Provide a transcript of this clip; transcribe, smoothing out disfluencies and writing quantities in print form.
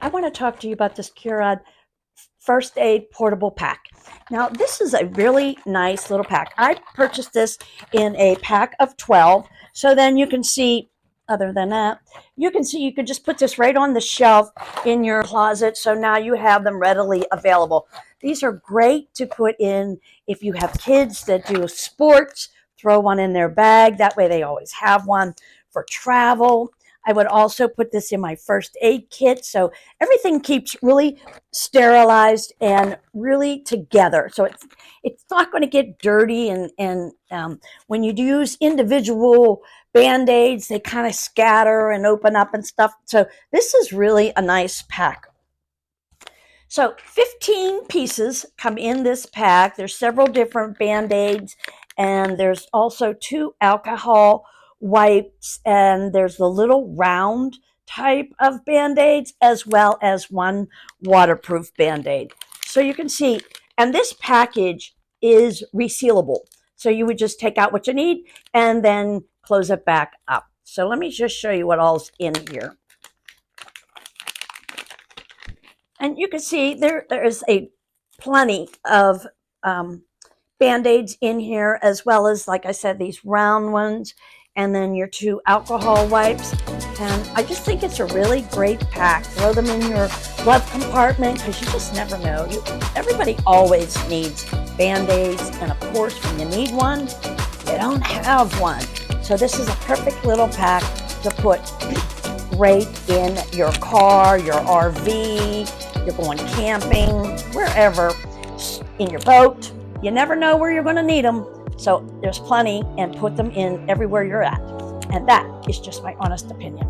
I want to talk to you about this Curad First Aid Portable Pack. Now, this is a really nice little pack. I purchased this in a pack of 12. So then you can see, other than that, you can see you can just put this right on the shelf in your closet. So now you have them readily available. These are great to put in if you have kids that do sports, throw one in their bag. That way they always have one for travel. I would also put this in my first aid kit. So everything keeps really sterilized and really together. So it's not going to get dirty. And when you use individual Band-Aids, they kind of scatter and open up and stuff. So this is really a nice pack. So 15 pieces come in this pack. There's several different Band-Aids, and there's also 2 alcohol wipes, and there's the little round type of Band-Aids, as well as 1 waterproof Band-Aid. So you can see, and this package is resealable. So you would just take out what you need and then close it back up. So let me just show you what all's in here. And you can see there is plenty of Band-Aids in here, as well as, like I said, these round ones, and then your 2 alcohol wipes. And I just think it's a really great pack. Throw them in your glove compartment, because you just never know. Everybody always needs Band-Aids, and of course, when you need one, you don't have one. So this is a perfect little pack to put right in your car, your RV, you're going camping, wherever, in your boat. You never know where you're going to need them. So there's plenty, and put them in everywhere you're at. And that is just my honest opinion.